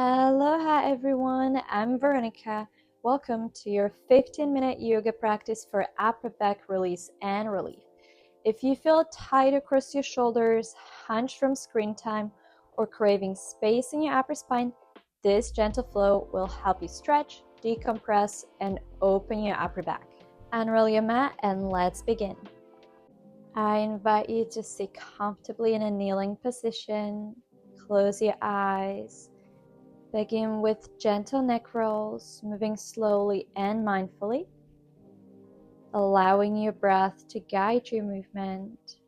Aloha everyone, I'm Veronika. Welcome to your 15-minute yoga practice for upper back release and relief. If you feel tight across your shoulders, hunched from screen time, or craving space in your upper spine, this gentle flow will help you stretch, decompress, and open your upper back. Unroll your mat and let's begin. I invite you to sit comfortably in a kneeling position. Close your eyes. Begin with gentle neck rolls, moving slowly and mindfully, allowing your breath to guide your movement.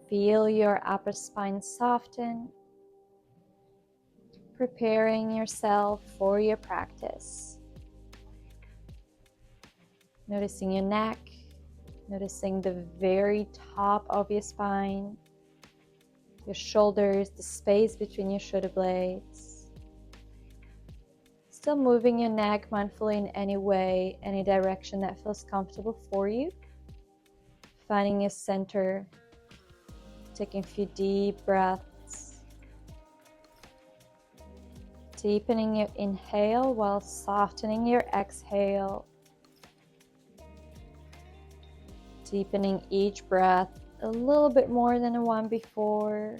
Feel your upper spine soften, preparing yourself for your practice. Noticing your neck, noticing the very top of your spine, your shoulders, the space between your shoulder blades. Still moving your neck mindfully in any way, any direction that feels comfortable for you. Finding your center, taking a few deep breaths. Deepening your inhale while softening your exhale. Deepening each breath a little bit more than the one before.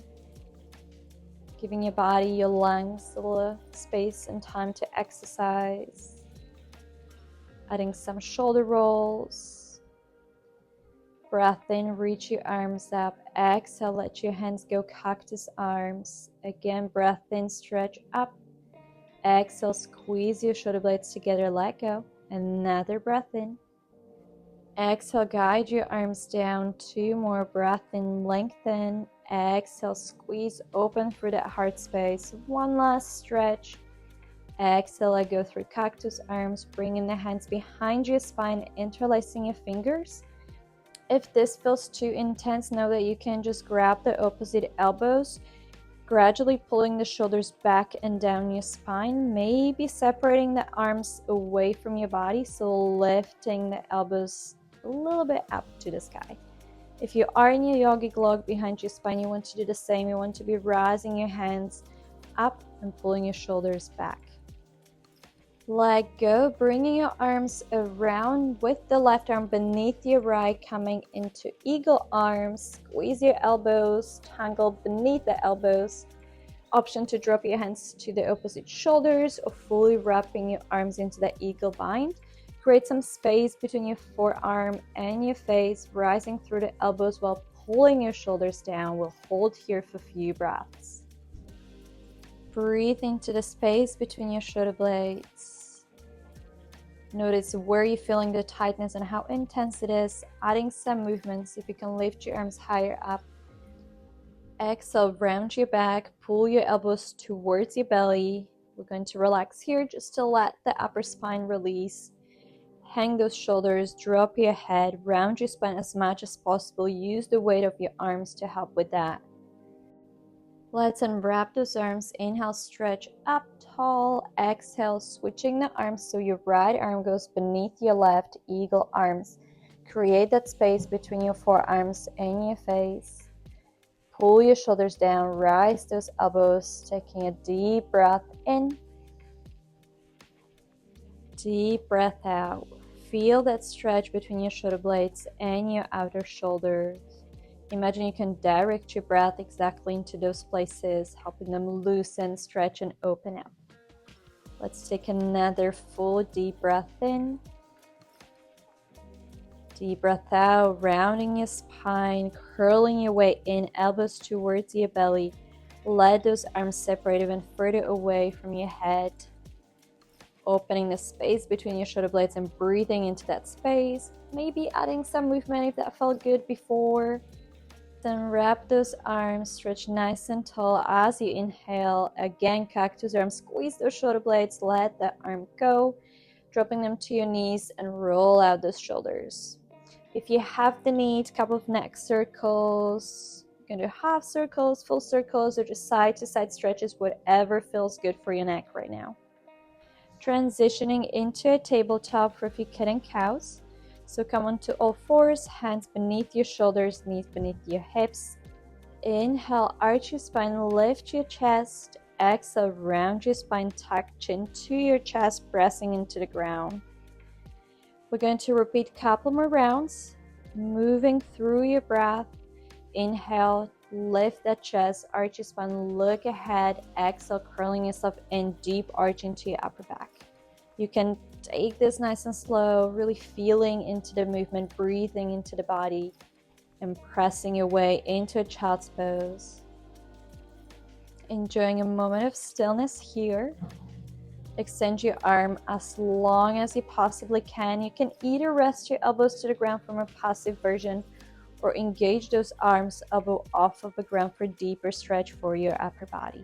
Giving your body, your lungs a little space and time to exercise. Adding some shoulder rolls. Breath in, reach your arms up. Exhale, let your hands go cactus arms. Again, breath in, stretch up. Exhale, squeeze your shoulder blades together, let go. Another breath in. Exhale, guide your arms down. Two more, breath in, lengthen. Exhale, squeeze open through that heart space. One last stretch. Exhale, let go through cactus arms, bringing the hands behind your spine, interlacing your fingers. If this feels too intense, know that you can just grab the opposite elbows, gradually pulling the shoulders back and down your spine, maybe separating the arms away from your body, so lifting the elbows a little bit up to the sky. If you are in your yogic log behind your spine, you want to do the same. You want to be rising your hands up and pulling your shoulders back. Let go, bringing your arms around with the left arm beneath your right, coming into eagle arms. Squeeze your elbows, tangle beneath the elbows. Option to drop your hands to the opposite shoulders or fully wrapping your arms into the eagle bind. Create some space between your forearm and your face, rising through the elbows while pulling your shoulders down. We'll hold here for a few breaths. Breathe into the space between your shoulder blades. Notice where you're feeling the tightness and how intense it is. Adding some movements, if you can lift your arms higher up. Exhale, round your back, pull your elbows towards your belly. We're going to relax here just to let the upper spine release. Hang those shoulders, drop your head, round your spine as much as possible. Use the weight of your arms to help with that. Let's unwrap those arms. Inhale, stretch up tall. Exhale, switching the arms so your right arm goes beneath your left, eagle arms. Create that space between your forearms and your face. Pull your shoulders down, rise those elbows, taking a deep breath in. Deep breath out. Feel that stretch between your shoulder blades and your outer shoulders. Imagine you can direct your breath exactly into those places, helping them loosen, stretch, and open up. Let's take another full deep breath in. Deep breath out, rounding your spine, curling your weight in, elbows towards your belly. Let those arms separate even further away from your head. Opening the space between your shoulder blades and breathing into that space. Maybe adding some movement if that felt good before. Then wrap those arms, stretch nice and tall as you inhale. Again, cactus arms, squeeze those shoulder blades, let the arm go. Dropping them to your knees and roll out those shoulders. If you have the need, couple of neck circles. You can do half circles, full circles, or just side to side stretches, whatever feels good for your neck right now. Transitioning into a tabletop for a few cat and cows. So come onto all fours, hands beneath your shoulders, knees beneath your hips. Inhale, arch your spine, lift your chest. exhale, round your spine, tuck chin to your chest, pressing into the ground. We're going to repeat a couple more rounds, moving through your breath. Inhale, lift that chest, arch your spine, look ahead. Exhale, curling yourself in, deep arch into your upper back. You can take this nice and slow, really feeling into the movement, breathing into the body, and pressing your way into a child's pose. Enjoying a moment of stillness here. Extend your arm as long as you possibly can. You can either rest your elbows to the ground from a passive version or engage those arms elbow off of the ground for deeper stretch for your upper body.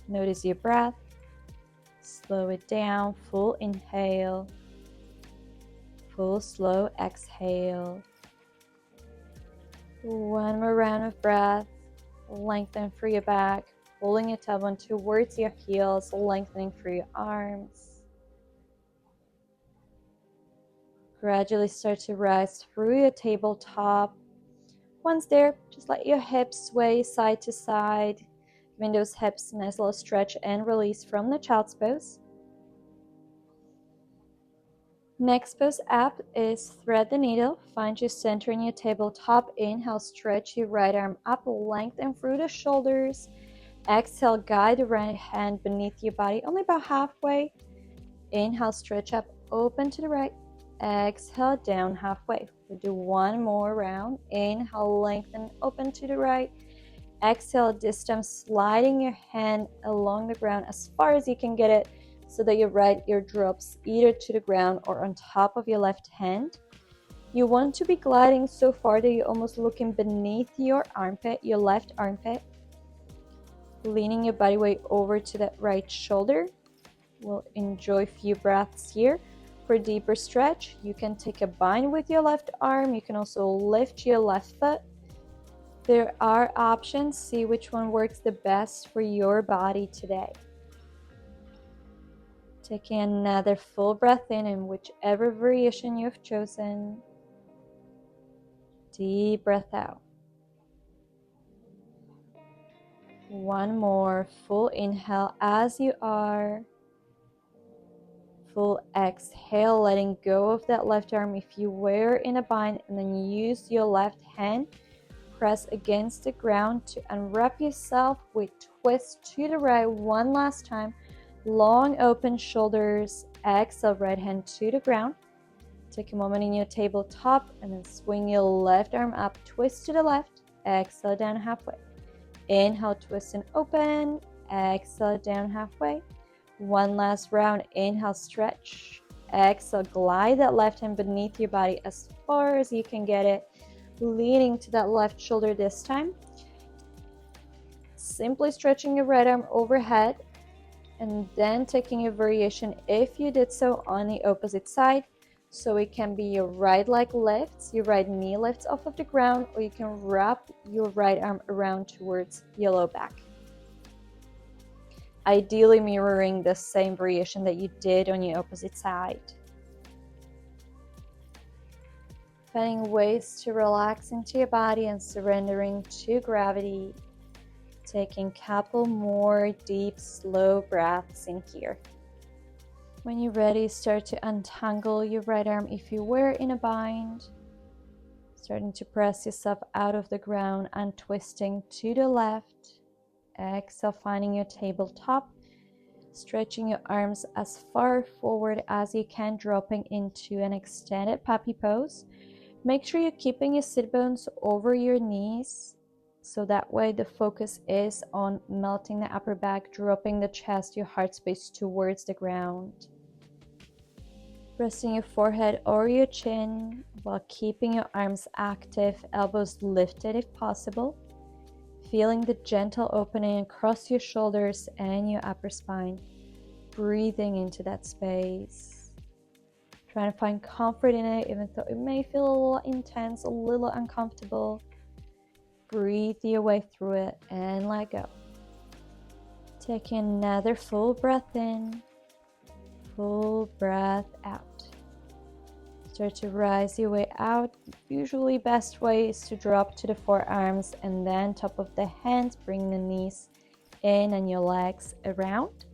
Notice your breath. Slow it down. Full inhale. Full slow exhale. One more round of breath. Lengthen through your back. Pulling your tailbone towards your heels, lengthening through your arms. Gradually start to rise through your tabletop. Once there, just let your hips sway side to side, giving those hips a nice little stretch and release from the child's pose. Next pose up is thread the needle. Find your center in your tabletop. Inhale, stretch your right arm up, lengthen through the shoulders. Exhale, guide the right hand beneath your body, only about halfway. Inhale, stretch up, open to the right. Exhale, down halfway. We'll do one more round. Inhale, lengthen, open to the right. Exhale, this time sliding your hand along the ground as far as you can get it so that your right ear drops either to the ground or on top of your left hand. You want to be gliding so far that you're almost looking beneath your armpit, your left armpit. Leaning your body weight over to that right shoulder. We'll enjoy a few breaths here. For deeper stretch, you can take a bind with your left arm. You can also lift your left foot. There are options. See which one works the best for your body today. Taking another full breath in whichever variation you've chosen. Deep breath out. One more full inhale as you are. Full exhale, letting go of that left arm if you were in a bind, and then use your left hand. Press against the ground to unwrap yourself with twist to the right one last time. Long open shoulders. Exhale, right hand to the ground. Take a moment in your tabletop and then swing your left arm up, twist to the left. Exhale, down halfway. Inhale, twist and open. Exhale, down halfway. One last round. Inhale, stretch. Exhale, glide that left hand beneath your body as far as you can get it. Leaning to that left shoulder this time. Simply stretching your right arm overhead. And then taking a variation if you did so on the opposite side. So it can be your right leg lifts, your right knee lifts off of the ground, or you can wrap your right arm around towards your low back. Ideally mirroring the same variation that you did on your opposite side. Finding ways to relax into your body and surrendering to gravity. Taking a couple more deep, slow breaths in here. When you're ready, start to untangle your right arm if you were in a bind. Starting to press yourself out of the ground and twisting to the left. Exhale, finding your tabletop. Stretching your arms as far forward as you can, dropping into an extended puppy pose. Make sure you're keeping your sit bones over your knees. So that way the focus is on melting the upper back, dropping the chest, your heart space towards the ground. Resting your forehead or your chin while keeping your arms active, elbows lifted if possible. Feeling the gentle opening across your shoulders and your upper spine. Breathing into that space. Trying to find comfort in it, even though it may feel a little intense, a little uncomfortable. Breathe your way through it and let go. Taking another full breath in, full breath out. Start to rise your way out. Usually best way is to drop to the forearms and then top of the hands, bring the knees in and your legs around.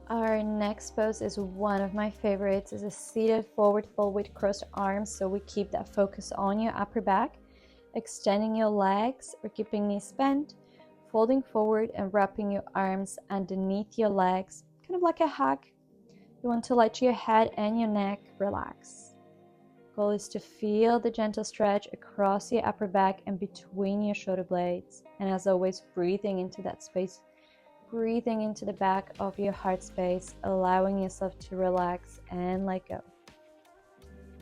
Our next pose is one of my favorites. It's a seated forward fold with crossed arms, so we keep that focus on your upper back, extending your legs or keeping knees bent, folding forward and wrapping your arms underneath your legs, kind of like a hug. You want to let your head and your neck relax. Goal is to feel the gentle stretch across your upper back and between your shoulder blades. And as always, breathing into that space, breathing into the back of your heart space, allowing yourself to relax and let go.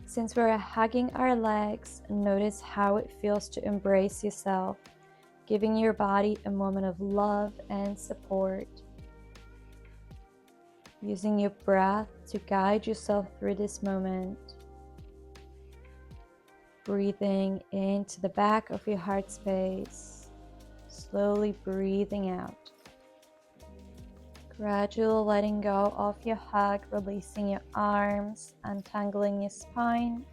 Since we're hugging our legs, notice how it feels to embrace yourself, giving your body a moment of love and support. Using your breath to guide yourself through this moment. Breathing into the back of your heart space, slowly breathing out. Gradual letting go of your hug, releasing your arms, untangling your spine.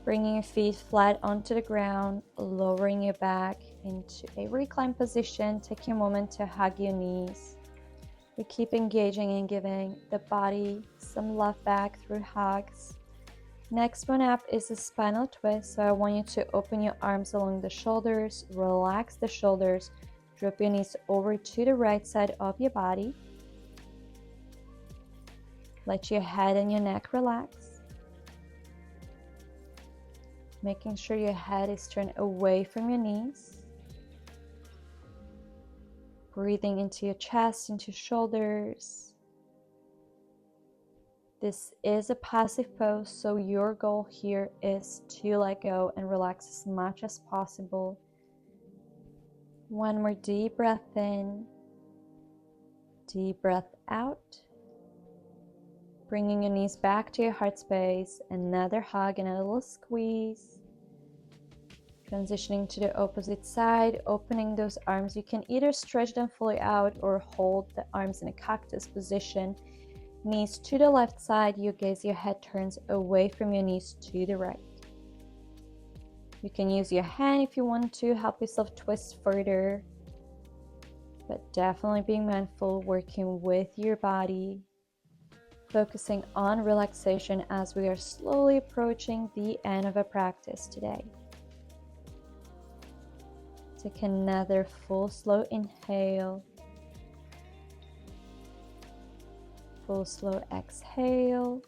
Bringing your feet flat onto the ground, lowering your back into a reclined position. Take a moment to hug your knees. We keep engaging and giving the body some love back through hugs. Next one up is a spinal twist. So I want you to open your arms along the shoulders, relax the shoulders, drop your knees over to the right side of your body. Let your head and your neck relax. Making sure your head is turned away from your knees. Breathing into your chest, into shoulders. This is a passive pose, so your goal here is to let go and relax as much as possible. One more deep breath in, deep breath out. Bringing your knees back to your heart space, another hug and a little squeeze. Transitioning to the opposite side, opening those arms. You can either stretch them fully out or hold the arms in a cactus position. Knees to the left side, you gaze, your head turns away from your knees to the right. You can use your hand if you want to help yourself twist further, but definitely being mindful, working with your body, focusing on relaxation as we are slowly approaching the end of our practice today. Take another full slow inhale, full slow exhale.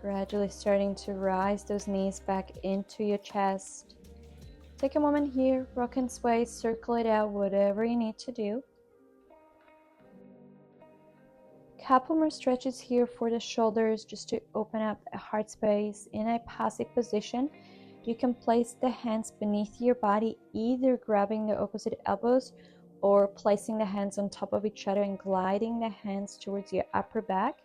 Gradually starting to rise those knees back into your chest. Take a moment here, rock and sway, circle it out, whatever you need to do. Couple more stretches here for the shoulders just to open up a heart space. In a passive position, you can place the hands beneath your body, either grabbing the opposite elbows or placing the hands on top of each other and gliding the hands towards your upper back.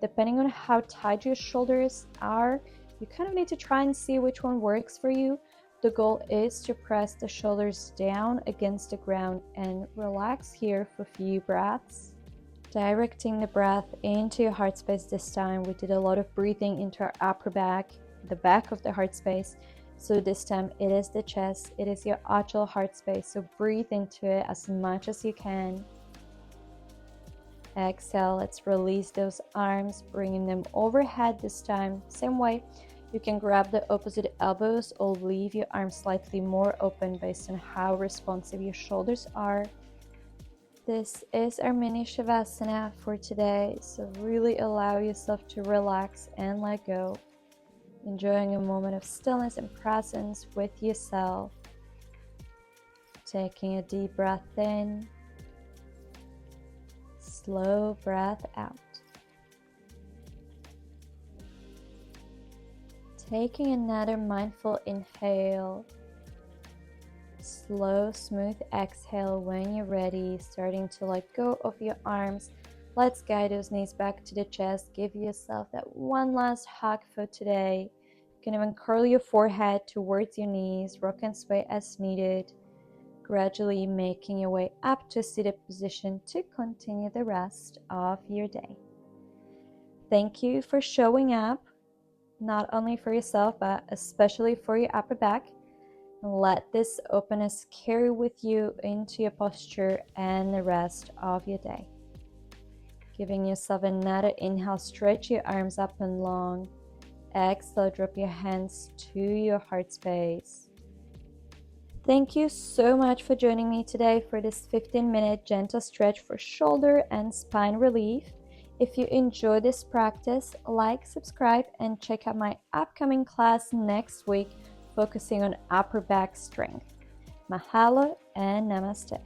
Depending on how tight your shoulders are, you kind of need to try and see which one works for you. The goal is to press the shoulders down against the ground and relax here for a few breaths. Directing the breath into your heart space this time. We did a lot of breathing into our upper back, the back of the heart space. So this time it is the chest, it is your actual heart space. So breathe into it as much as you can. Exhale, let's release those arms, bringing them overhead this time. Same way, you can grab the opposite elbows or leave your arms slightly more open based on how responsive your shoulders are. This is our mini Shavasana for today, so really allow yourself to relax and let go. Enjoying a moment of stillness and presence with yourself. Taking a deep breath in. Slow breath out. Taking another mindful inhale. Slow, smooth exhale when you're ready. Starting to let go of your arms. Let's guide those knees back to the chest. Give yourself that one last hug for today. You can even curl your forehead towards your knees. Rock and sway as needed. Gradually making your way up to a seated position to continue the rest of your day. Thank you for showing up, not only for yourself, but especially for your upper back. Let this openness carry with you into your posture and the rest of your day. Giving yourself another inhale, stretch your arms up and long. Exhale, drop your hands to your heart space. Thank you so much for joining me today for this 15-minute gentle stretch for shoulder and spine relief. If you enjoy this practice, like, subscribe, and check out my upcoming class next week focusing on upper back strength. Mahalo and namaste.